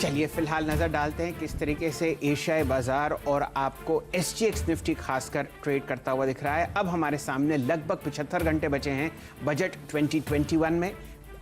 चलिए फिलहाल नजर डालते हैं किस तरीके से एशियाई बाजार और आपको SGX निफ्टी खासकर ट्रेड करता हुआ दिख रहा है। अब हमारे सामने लगभग 75 घंटे बचे हैं बजट 2021 में।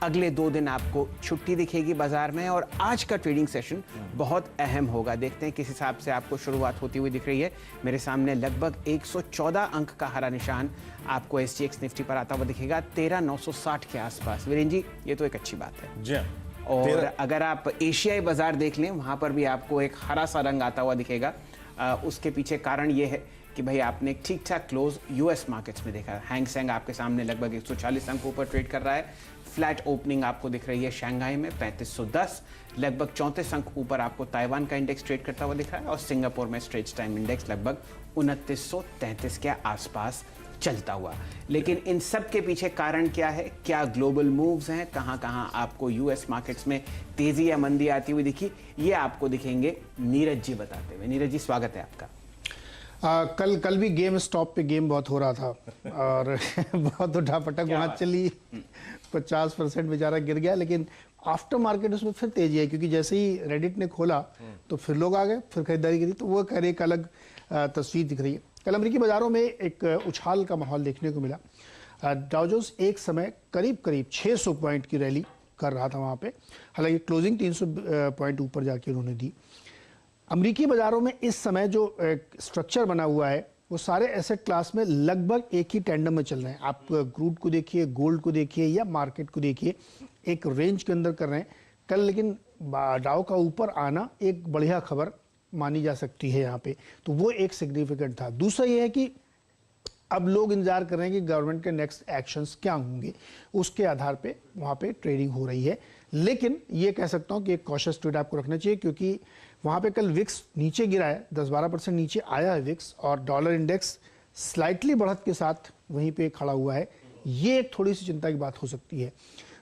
अगले 2 दिन आपको छुट्टी दिखेगी बाजार में और आज का ट्रेडिंग सेशन बहुत अहम होगा। देखते हैं किस हिसाब से आपको शुरुआत होती हुई दिख रही है। मेरे सामने लगभग 114 अंक का हरा निशान आपको SGX निफ्टी पर आता हुआ दिखेगा 13,960 के आसपास। वीरेन जी, ये तो एक अच्छी बात है जी। और अगर आप एशियाई बाजार देख लें वहां पर भी आपको एक हरा सा रंग आता हुआ दिखेगा। उसके पीछे कारण ये है कि भाई आपने एक ठीक ठाक क्लोज यूएस मार्केट्स में देखा। हैंग सेंग आपके सामने लगभग 140 अंक ऊपर ट्रेड कर रहा है। फ्लैट ओपनिंग आपको दिख रही है शंघाई में 3510, लगभग 34 अंक ऊपर आपको ताइवान का इंडेक्स ट्रेड करता हुआ दिख रहा है और सिंगापुर में स्ट्रेच टाइम इंडेक्स लगभग 2933 के आसपास चलता हुआ। लेकिन इन सब के पीछे कारण क्या है, क्या ग्लोबल मूव्स हैं, कहां कहां आपको यूएस मार्केट्स में तेजी या मंदी आती हुई दिखी, ये आपको दिखेंगे नीरज जी बताते हुए। नीरज जी, स्वागत है आपका। कल भी गेम स्टॉप पे गेम बहुत हो रहा था और बहुत उठापटक वहाँ चली। 50% बेचारा गिर गया, लेकिन आफ्टर मार्केट उसमें फिर तेजी है क्योंकि जैसे ही रेडिट ने खोला तो फिर लोग आ गए, फिर खरीदारी करी, तो वो कह एक अलग तस्वीर दिख रही है। कल अमेरिकी बाजारों में एक उछाल का माहौल देखने को मिला। डाउ जोन्स एक समय करीब 600 पॉइंट की रैली कर रहा था वहाँ पे, हालांकि क्लोजिंग 300 पॉइंट ऊपर जाके उन्होंने दी। अमेरिकी बाजारों में इस समय जो स्ट्रक्चर बना हुआ है वो सारे एसेट क्लास में लगभग एक ही टेंडम में चल रहे हैं। आप क्रूड को देखिए, गोल्ड को देखिए या मार्केट को देखिए, एक रेंज के अंदर कर रहे हैं कल। लेकिन डाउ का ऊपर आना एक बढ़िया खबर मानी जा सकती है यहाँ पे, तो वो एक सिग्निफिकेंट था। दूसरा ये है कि अब लोग इंतजार कर रहे हैं कि गवर्नमेंट के नेक्स्ट एक्शंस क्या होंगे, उसके आधार पे वहाँ पे ट्रेडिंग हो रही है। लेकिन ये कह सकता हूँ कि एक कॉशियस ट्रेड आपको रखना चाहिए क्योंकि वहाँ पे कल विक्स नीचे गिरा है, 10-12% नीचे आया है विक्स, और डॉलर इंडेक्स स्लाइटली बढ़त के साथ वहीं पे खड़ा हुआ है। ये एक थोड़ी सी चिंता की बात हो सकती है।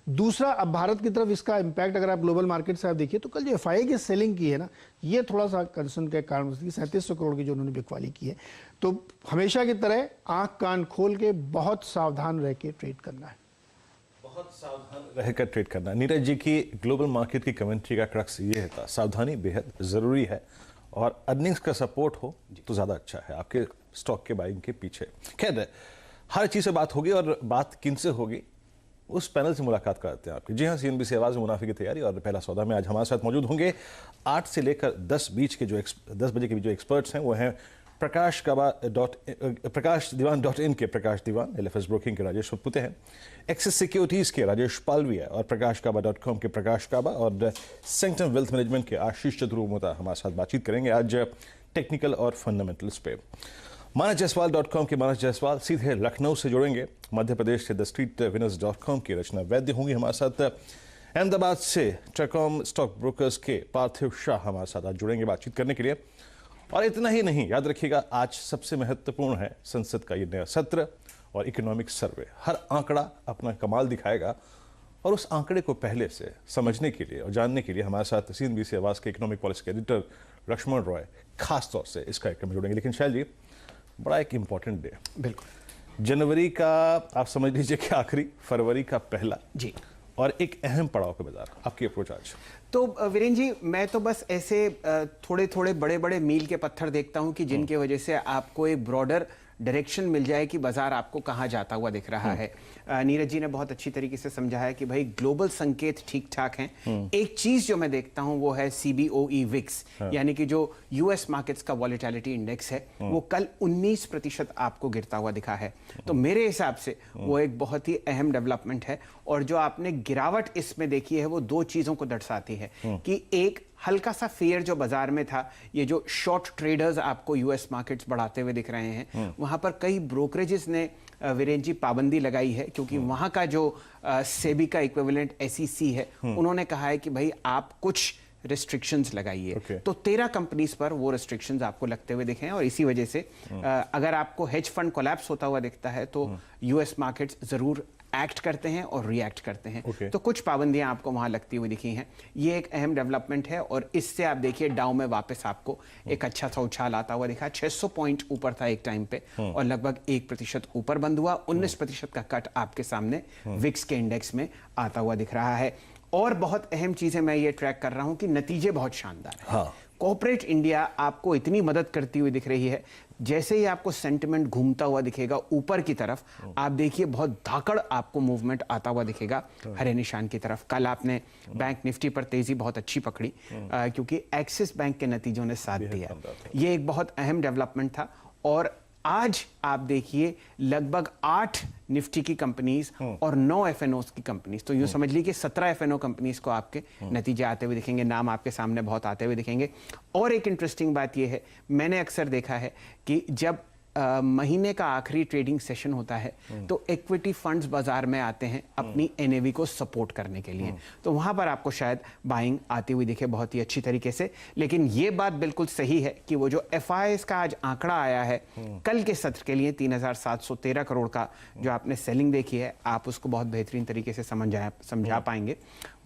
दूसरा, अब भारत की तरफ इसका इम्पैक्ट अगर आप ग्लोबल मार्केट से आप देखिए तो कल जो FII की सेलिंग की है ना, ये थोड़ा सा कंसर्न का कारण 3700 करोड़ की जो उन्होंने बिकवाली की है। तो हमेशा की तरह आंख कान खोल के बहुत सावधान रह के ट्रेड करना है, बहुत सावधान रहकर ट्रेड करना। नीरज जी की ग्लोबल मार्केट की कमेंट्री का क्रक्स ये था, सावधानी बेहद जरूरी है और अर्निंग्स का सपोर्ट हो तो ज्यादा अच्छा है आपके स्टॉक के बाइंग के पीछे। खैर, हर चीज से बात होगी और बात किन से होगी उस पैनल से मुलाकात कराते हैं आपकी। जी हाँ, CNBC आवाज में मुनाफे की तैयारी और पहला सौदा में आज हमारे साथ मौजूद होंगे 8 से लेकर 10 बजे के बीच जो एक्सपर्ट्स हैं वो हैं प्रकाश दीवान.in के प्रकाश दीवान, LFS ब्रोकिंग के राजेश पुते हैं, एक्सिस सिक्योरिटीज के राजेश पालविया और प्रकाशकाबा.com के प्रकाश काबा और सेंक्टम वेल्थ मैनेजमेंट के आशीष चतुर्वेदी हमारे साथ बातचीत करेंगे आज टेक्निकल और फंडामेंटल्स पे। मानसजयसवाल.com के मानस जायसवाल सीधे लखनऊ से जुड़ेंगे। मध्य प्रदेश से thestreetwinners.com की रचना वैद्य होंगी हमारे साथ। अहमदाबाद से ट्रैकॉम स्टॉक ब्रोकर्स के पार्थिव शाह हमारे साथ आज जुड़ेंगे बातचीत करने के लिए। और इतना ही नहीं, याद रखिएगा आज सबसे महत्वपूर्ण है संसद का ये नया सत्र और इकोनॉमिक सर्वे। हर आंकड़ा अपना कमाल दिखाएगा और उस आंकड़े को पहले से समझने के लिए और जानने के लिए हमारे साथ CNBC आवाज के इकोनॉमिक पॉलिसी के एडिटर लक्ष्मण रॉय खास तौर से इस कार्यक्रम में जुड़ेंगे। लेकिन शैल जी, बड़ा एक इंपॉर्टेंट डे, बिल्कुल जनवरी का आप समझ लीजिए कि आखिरी, फरवरी का पहला जी, और एक अहम पड़ाव का बाजार। आपकी अप्रोच आज? तो वीरेन जी, मैं तो बस ऐसे थोड़े थोड़े बड़े बड़े मील के पत्थर देखता हूं कि जिनके वजह से आपको एक ब्रॉडर डायरेक्शन मिल जाए कि बाजार आपको कहां जाता हुआ दिख रहा है। नीरज जी ने बहुत अच्छी तरीके से समझाया कि भाई ग्लोबल संकेत ठीक ठाक हैं। एक चीज जो मैं देखता हूं वो है CBOE विक्स, यानी कि जो यूएस मार्केट्स का वॉलेटिलिटी इंडेक्स है वो कल 19% आपको गिरता हुआ दिखा है। तो मेरे हिसाब से वो एक बहुत ही अहम डेवलपमेंट है। और जो आपने गिरावट इसमें देखी है वो 2 चीजों को दर्शाती है कि एक हल्का सा फेयर जो बाजार में था, ये जो शॉर्ट ट्रेडर्स आपको यूएस मार्केट्स बढ़ाते हुए दिख रहे हैं, वहां पर कई ब्रोकरेजेस ने वीरेन जी पाबंदी लगाई है क्योंकि वहां का जो सेबी का इक्विवेलेंट SEC है, उन्होंने कहा है कि भाई आप कुछ रिस्ट्रिक्शंस लगाइए। तो 13 कंपनीज पर वो रिस्ट्रिक्शंस आपको लगते हुए दिखे हैं और इसी वजह से अगर आपको हेज फंड कोलैप्स होता हुआ दिखता है तो यूएस मार्केट्स जरूर एक्ट करते हैं और रिएक्ट करते हैं। तो कुछ पाबंदियां आपको वहां लगती हुई दिखी हैं। ये एक अहम डेवलपमेंट है और इससे आप देखिए डाउ में वापस आपको एक अच्छा सा उछाल आता हुआ दिखा। 600 पॉइंट ऊपर था एक टाइम पे और लगभग 1% ऊपर बंद हुआ। 19% का कट आपके सामने विक्स के इंडेक्स में आता हुआ दिख रहा है। और बहुत अहम चीज है, मैं ये ट्रैक कर रहा हूं कि नतीजे बहुत शानदार हैं। हाँ। कॉर्पोरेट इंडिया आपको इतनी मदद करती हुई दिख रही है, जैसे ही आपको सेंटिमेंट घूमता हुआ दिखेगा ऊपर की तरफ, आप देखिए बहुत धाकड़ आपको मूवमेंट आता हुआ दिखेगा हरे निशान की तरफ। कल आपने बैंक निफ्टी पर तेजी बहुत अच्छी पकड़ी क्योंकि एक्सिस बैंक के नतीजों ने साथ दिया। ये एक बहुत अहम डेवलपमेंट था। और आज आप देखिए लगभग 8 निफ्टी की कंपनीज और 9 एफएनओस की कंपनीज, तो यूं समझ लीजिए 17 एफएनओ कंपनीज को आपके नतीजे आते हुए दिखेंगे, नाम आपके सामने बहुत आते हुए दिखेंगे। और एक इंटरेस्टिंग बात यह है, मैंने अक्सर देखा है कि जब महीने का आखिरी ट्रेडिंग सेशन होता है तो इक्विटी फंड्स बाजार में आते हैं अपनी एनएवी को सपोर्ट करने के लिए, तो वहां पर आपको शायद बाइंग आती हुई दिखे बहुत ही अच्छी तरीके से। लेकिन ये बात बिल्कुल सही है कि वो जो एफआईआईएस का आज आंकड़ा आया है कल के सत्र के लिए 3713 करोड़ का जो आपने सेलिंग देखी है, आप उसको बहुत बेहतरीन तरीके से समझा पाएंगे।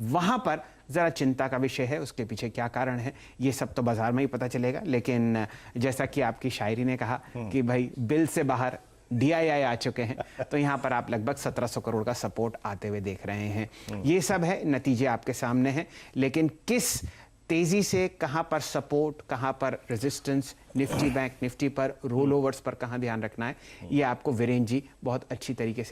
वहां पर जरा चिंता का विषय है, उसके पीछे क्या कारण है ये सब तो बाजार में ही पता चलेगा। लेकिन जैसा कि आपकी शायरी ने कहा कि भाई बिल से बाहर डीआईआई आ चुके हैं, तो यहाँ पर आप लगभग 1700 करोड़ का सपोर्ट आते हुए देख रहे हैं। ये सब है, नतीजे आपके सामने हैं, लेकिन किस तेजी से कहां पर सपोर्ट, कहां पर रेजिस्टेंस, निफ्टी बैंक निफ्टी पर रोल ओवर्स पर कहां ध्यान रखना है, ये आपको वीरेन जी बहुत अच्छी तरीके से